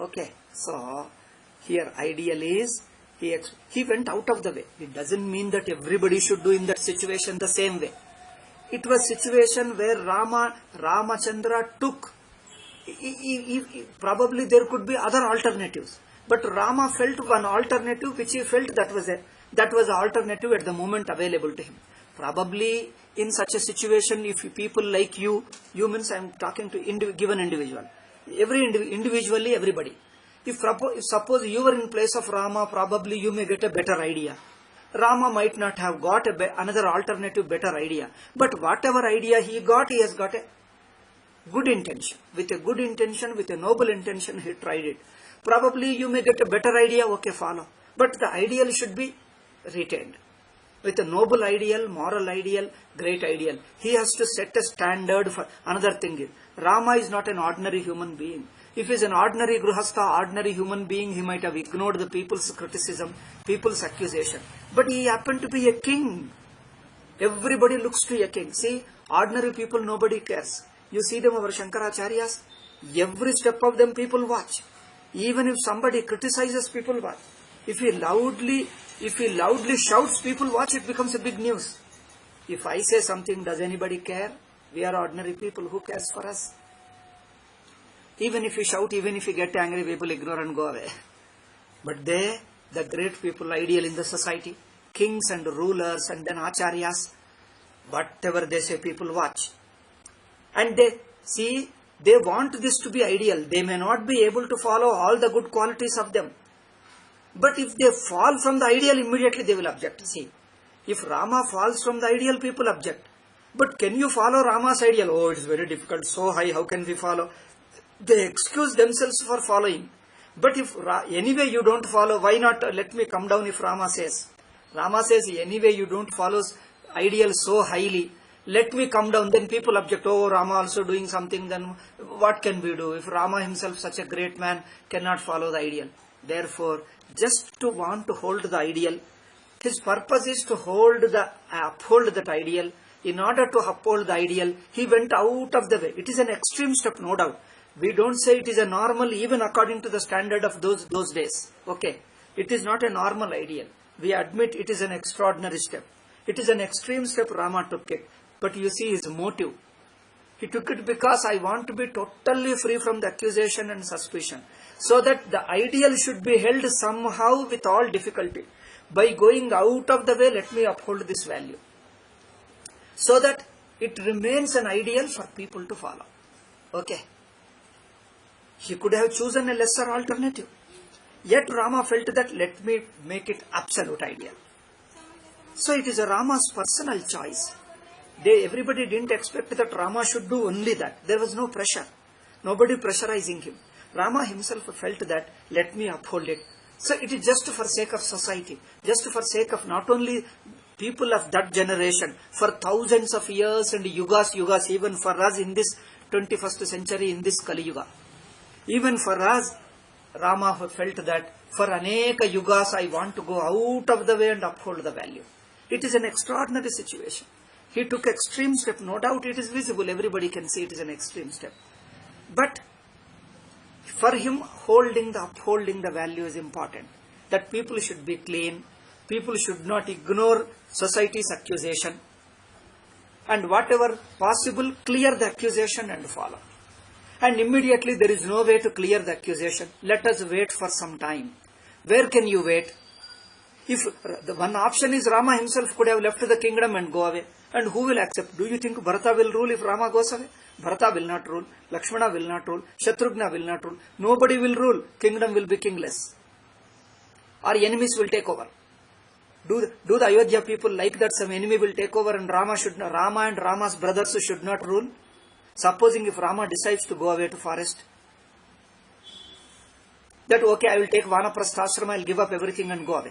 Okay. So, here ideal is, he went out of the way. It doesn't mean that everybody should do in that situation the same way. It was a situation where Ramachandra took. Probably there could be other alternatives, but Rama felt one alternative which he felt that was the alternative at the moment available to him. Probably in such a situation, if people like you means I am talking to given individual, individually everybody. If suppose you were in place of Rama, probably you may get a better idea. Rama might not have got another alternative better idea, but whatever idea he has got a good intention. With a good intention, with a noble intention, he tried it. Probably you may get a better idea, okay, follow. But the ideal should be retained. With a noble ideal, moral ideal, great ideal. He has to set a standard for another thing. Rama is not an ordinary human being. If he is an ordinary Grihastha, ordinary human being, he might have ignored the people's criticism, people's accusation. But he happened to be a king. Everybody looks to a king. See, ordinary people, nobody cares. You see them, our Shankaracharyas, every step of them people watch. Even if somebody criticizes, people watch. If he loudly shouts, people watch, it becomes a big news. If I say something, does anybody care? We are ordinary people, who cares for us? Even if you shout, even if you get angry, people ignore and go away. But they, the great people, ideal in the society, kings and rulers and then acharyas, whatever they say, people watch. And they see, they want this to be ideal. They may not be able to follow all the good qualities of them. But if they fall from the ideal, immediately they will object. See, if Rama falls from the ideal, people object. But can you follow Rama's ideal? Oh, it is very difficult, so high, how can we follow? They excuse themselves for following. But if anyway you don't follow, why not let me come down if Rama says? Rama says, anyway you don't follow ideal so highly, let me come down. Then people object, oh, Rama also doing something, then what can we do? If Rama himself, such a great man, cannot follow the ideal. Therefore, just to want to hold the ideal, his purpose is to uphold that ideal. In order to uphold the ideal, he went out of the way. It is an extreme step, no doubt. We don't say it is a normal, even according to the standard of those days. Okay, it is not a normal ideal. We admit it is an extraordinary step. It is an extreme step, Rama took it. But you see his motive. He took it because I want to be totally free from the accusation and suspicion. So that the ideal should be held somehow with all difficulty. By going out of the way, let me uphold this value. So that it remains an ideal for people to follow. Okay. He could have chosen a lesser alternative. Yet Rama felt that let me make it absolute ideal. So it is a Rama's personal choice. Everybody didn't expect that Rama should do only that. There was no pressure. Nobody pressurizing him. Rama himself felt that let me uphold it. So it is just for sake of society. Just for sake of not only people of that generation, for thousands of years and yugas, even for us in this 21st century, in this Kali Yuga. Even for us, Rama felt that for aneka yugas I want to go out of the way and uphold the value. It is an extraordinary situation. He took extreme step. No doubt it is visible. Everybody can see it is an extreme step. But for him, upholding the value is important. That people should be clean. People should not ignore society's accusation. And whatever possible, clear the accusation and follow. And immediately there is no way to clear the accusation. Let us wait for some time. Where can you wait? If the one option is Rama himself could have left the kingdom and go away. And who will accept? Do you think Bharata will rule if Rama goes away? Bharata will not rule. Lakshmana will not rule. Shatrughna will not rule. Nobody will rule. Kingdom will be kingless. Or enemies will take over. Do the Ayodhya people like that some enemy will take over and Rama and Rama's brothers should not rule? Supposing if Rama decides to go away to forest, that okay, I will take Vanaprastha-ashrama, I will give up everything and go away.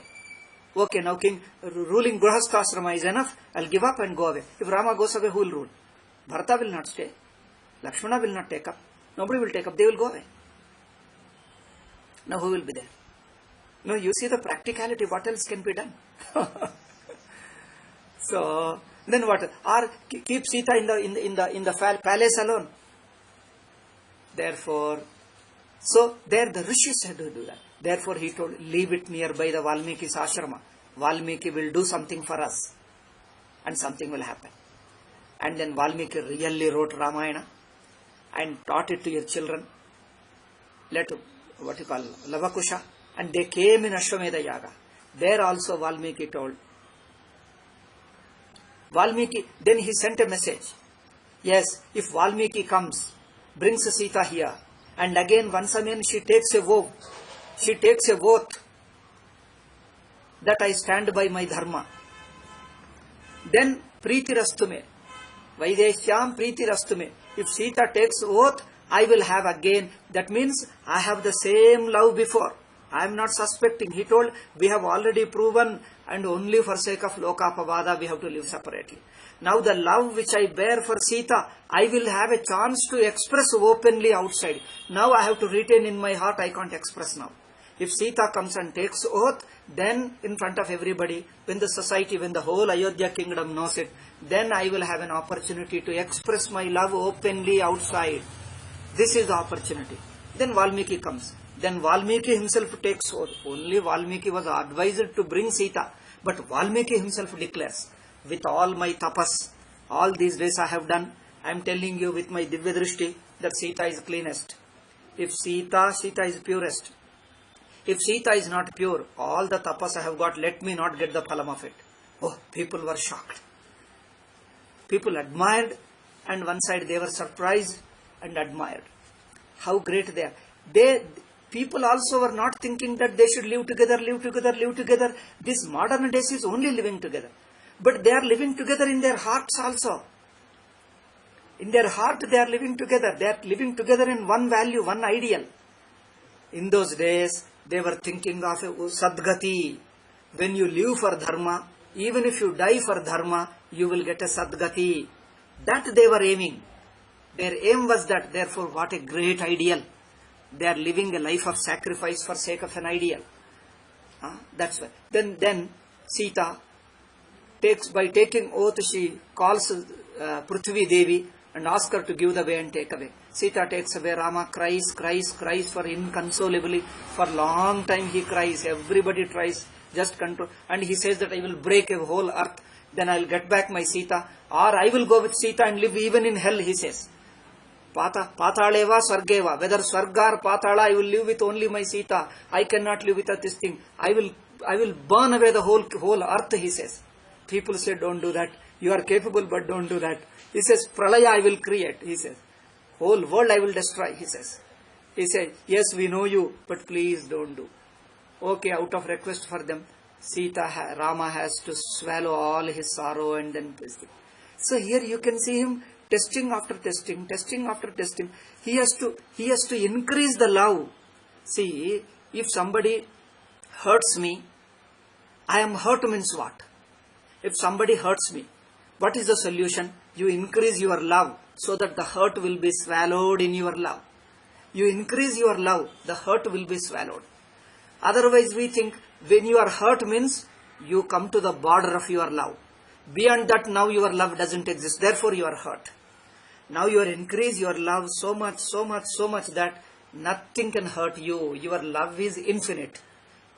Okay, now ruling Grihastha-ashrama is enough, I will give up and go away. If Rama goes away, who will rule? Bharata will not stay. Lakshmana will not take up. Nobody will take up, they will go away. Now who will be there? No, you see the practicality, what else can be done? So, then what? Or keep Sita in the palace alone. Therefore, so there the rishis had to do that. Therefore he told, leave it nearby the Valmiki's ashrama. Valmiki will do something for us. And something will happen. And then Valmiki really wrote Ramayana and taught it to your children. Lavakusha. And they came in Ashwamedha Yaga. There also Valmiki told. Valmiki, then he sent a message. Yes, if Valmiki comes, brings Sita here, and again once again she takes a vow. She takes a oath that I stand by my dharma. Then Preetirastume. Vaideshyam Preetirastume. If Sita takes oath, I will have again. That means I have the same love before. I am not suspecting. He told, we have already proven, and only for sake of Lokapavada we have to live separately. Now the love which I bear for Sita, I will have a chance to express openly outside. Now I have to retain in my heart, I can't express now. If Sita comes and takes oath, then in front of everybody, when the society, when the whole Ayodhya kingdom knows it, then I will have an opportunity to express my love openly outside. This is the opportunity. Then Valmiki comes. Then Valmiki himself takes oath. Only Valmiki was advised to bring Sita. But Valmiki himself declares, with all my tapas, all these days I have done, I am telling you with my Divya Drishti that Sita is cleanest. If Sita is purest. If Sita is not pure, all the tapas I have got, let me not get the phalam of it. Oh, people were shocked. People admired, and one side they were surprised and admired. How great they are. People also were not thinking that they should live together. This modern days is only living together. But they are living together in their hearts also. In their heart they are living together. They are living together in one value, one ideal. In those days, they were thinking of a sadgati. When you live for dharma, even if you die for dharma, you will get a sadgati. That they were aiming. Their aim was that. Therefore, what a great ideal. They are living a life of sacrifice for sake of an ideal. That's why. Then Sita by taking oath, she calls Prithvi Devi and asks her to give the way and take away. Sita takes away. Rama cries for inconsolably. For long time he cries. Everybody tries, just control. And he says that I will break a whole earth. Then I will get back my Sita. Or I will go with Sita and live even in hell, he says. Pataleva Swargeva. Whether Swarga or Patala, I will live with only my Sita. I cannot live without this thing. I will burn away the whole earth, he says. People say, don't do that. You are capable, but don't do that. He says, Pralaya I will create, he says. Whole world I will destroy, he says. He says, yes, we know you, but please don't do. Okay, out of request for them, Rama has to swallow all his sorrow and then. So here you can see him testing after testing. He has to increase the love. See, if somebody hurts me, I am hurt means what? If somebody hurts me, what is the solution? You increase your love so that the hurt will be swallowed in your love. You increase your love, the hurt will be swallowed. Otherwise we think when you are hurt means you come to the border of your love. Beyond that now your love doesn't exist. Therefore you are hurt. Now you increase your love so much that nothing can hurt you. Your love is infinite.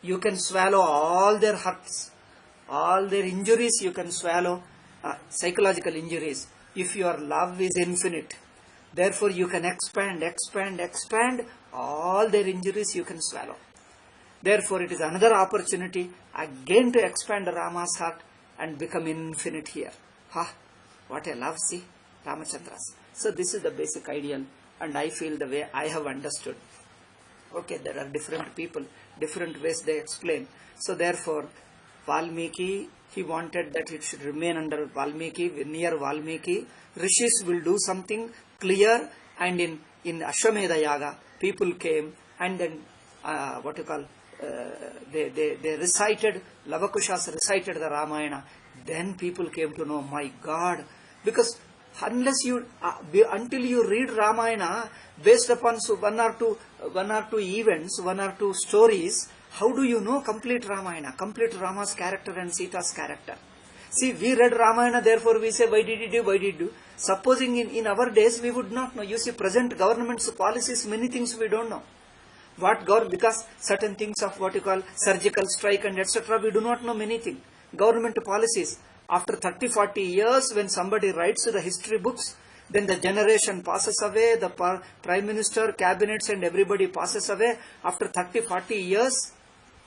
You can swallow all their hurts, all their injuries you can swallow, psychological injuries. If your love is infinite, therefore you can expand, all their injuries you can swallow. Therefore it is another opportunity again to expand Rama's heart and become infinite here. What a love, see, Ramachandras. So this is the basic ideal, and I feel the way I have understood. Okay, there are different people, different ways they explain. So therefore, Valmiki, he wanted that it should remain under Valmiki, near Valmiki. Rishis will do something clear, and in Ashwamedha Yaga, people came and then, they recited, Lavakushas recited the Ramayana. Then people came to know, my God, because until you read Ramayana based upon one or two events, one or two stories, how do you know complete Ramayana, complete Rama's character and Sita's character? See, we read Ramayana, therefore we say, why did he do? Supposing in our days, we would not know. You see, present government's policies, many things we don't know. Because certain things of surgical strike and etc., we do not know many things. Government policies. After 30-40 years, when somebody writes the history books, then the generation passes away, the Prime Minister, cabinets and everybody passes away. After 30-40 years,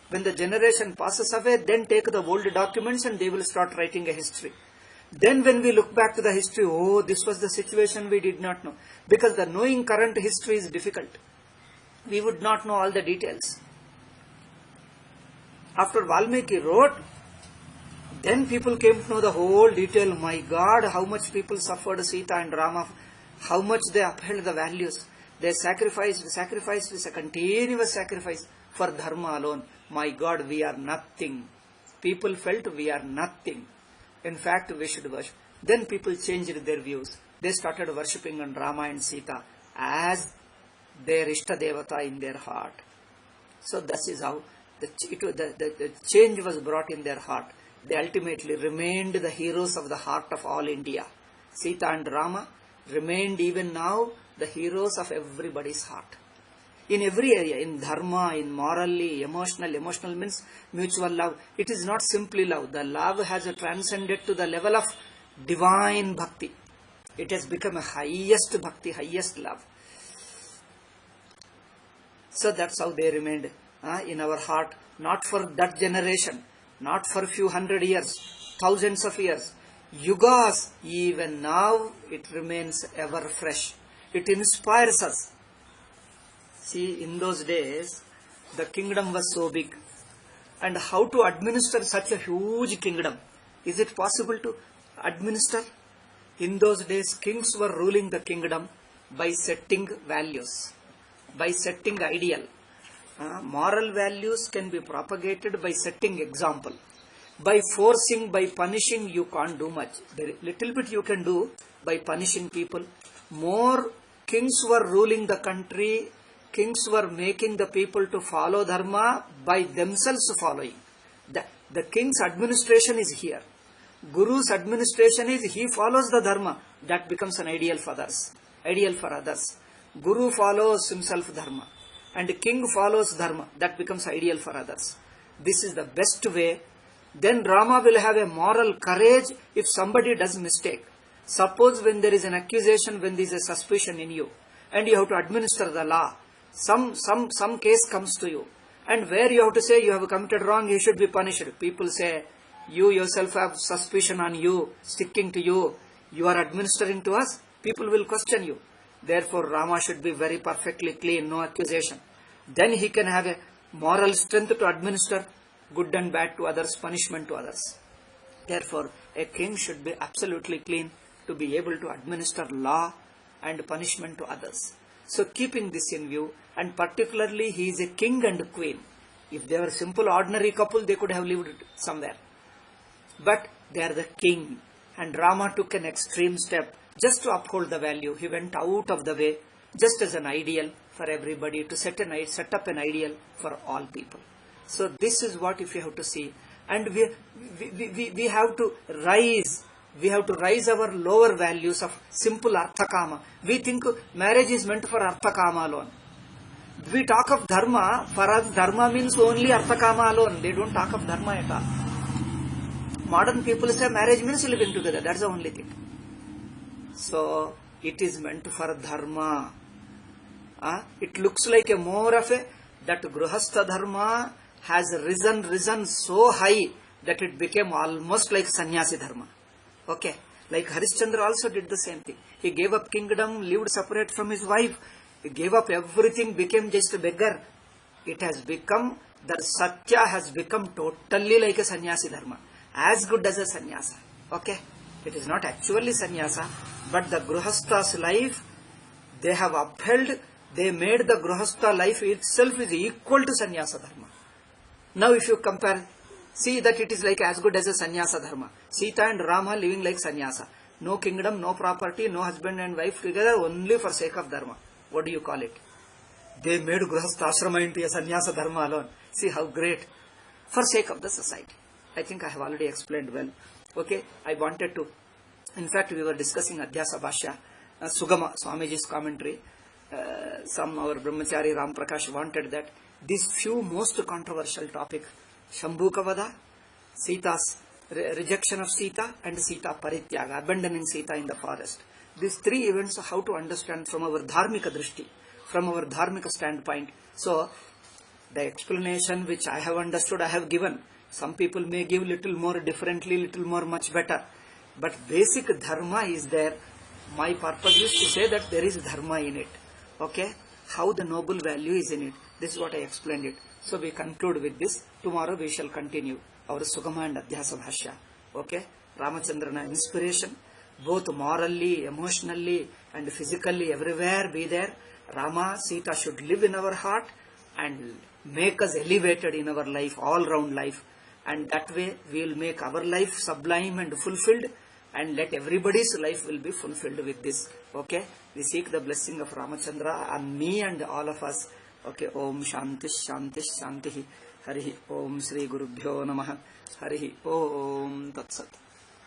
when the generation passes away, then take the old documents and they will start writing a history. Then when we look back to the history, oh, this was the situation we did not know. Because the knowing current history is difficult. We would not know all the details. After Valmiki wrote, then people came to know the whole detail. My God, how much people suffered Sita and Rama, how much they upheld the values. They sacrificed, it's a continuous sacrifice. for dharma alone. My God, we are nothing. People felt we are nothing. In fact, we should worship. Then people changed their views. They started worshipping on Rama and Sita as their Ishta Devata in their heart. So this is how the change was brought in their heart. They ultimately remained the heroes of the heart of all India. Sita and Rama remained even now the heroes of everybody's heart. In every area, in dharma, in morally, emotional means mutual love. It is not simply love. The love has transcended to the level of divine bhakti. It has become a highest bhakti, highest love. So that's how they remained in our heart, not for that generation, not for few hundred years, thousands of years, yugas. Even now it remains ever fresh. It inspires us. See, in those days, the kingdom was so big. And how to administer such a huge kingdom? Is it possible to administer? In those days, kings were ruling the kingdom by setting values, by setting ideal. Moral values can be propagated by setting example. By forcing, by punishing, you can't do much. Very little bit you can do by punishing people. More kings were ruling the country. Kings were making the people to follow dharma by themselves following. The king's administration is here. Guru's administration is he follows the dharma. That becomes an ideal for others. Ideal for others. Guru follows himself dharma. And the king follows dharma. That becomes ideal for others. This is the best way. Then Rama will have a moral courage if somebody does mistake. Suppose when there is an accusation, when there is a suspicion in you, and you have to administer the law, some case comes to you, and where you have to say you have committed wrong, you should be punished. People say, you yourself have suspicion on you, sticking to you, you are administering to us. People will question you. Therefore, Rama should be very perfectly clean, no accusation. Then he can have a moral strength to administer good and bad to others, punishment to others. Therefore, a king should be absolutely clean to be able to administer law and punishment to others. So, keeping this in view, and particularly he is a king and queen. If they were simple ordinary couple, they could have lived somewhere. But they are the king, and Rama took an extreme step just to uphold the value. He went out of the way just as an ideal for everybody, to set up an ideal for all people. So this is what if you have to see, and we have to rise. We have to rise our lower values of simple arthakama. We think marriage is meant for arthakama alone. We talk of dharma. For us, dharma means only arthakama alone. They don't talk of dharma at all. Modern people say marriage means living together. That's the only thing. So it is meant for dharma. It looks like a more of a, that Grihastha dharma has risen so high that it became almost like sannyasi dharma. Okay, like Harishchandra also did the same thing. He gave up kingdom, lived separate from his wife. He gave up everything, became just a beggar. It has become, the Satya has become totally like a sannyasi dharma, as good as a sannyasa. Okay, it is not actually sannyasa, but the Grihastha's life, they have upheld, they made the Grihastha life itself is equal to sannyasa dharma. Now if you compare, see that it is like as good as a sannyasa dharma. Sita and Rama living like sannyasa. No kingdom, no property, no husband and wife together, only for sake of dharma. What do you call it? They made Grihastha ashrama into a sannyasa dharma alone. See how great. For sake of the society. I think I have already explained well. Okay, I wanted to, in fact we were discussing Adhyasa Bhashya, Sugama, Swamiji's commentary. Some our Brahmachari Ram Prakash wanted that these few most controversial topics, Shambhuka Vada, Sita's rejection of Sita, and Sita Parityaga, abandoning Sita in the forest. These three events, how to understand from our dharmika drishti, from our dharmika standpoint. So, the explanation which I have understood, I have given. Some people may give little more differently, little more much better. But basic dharma is there. My purpose is to say that there is dharma in it. Okay? How the noble value is in it. This is what I explained it. So we conclude with this. Tomorrow we shall continue our Sugama and Adhyasa Bhashya. Okay? Ramachandrana inspiration, both morally, emotionally and physically, everywhere be there. Rama, Sita should live in our heart, and make us elevated in our life, all round life, and that way we will make our life sublime and fulfilled, and let everybody's life will be fulfilled with this. Okay, we seek the blessing of Ramachandra on me and all of us. Okay, Om Shanti Shanti Shanti. Hari Om Sri Gurubhyo Namaha. Hari Om Tat Sat.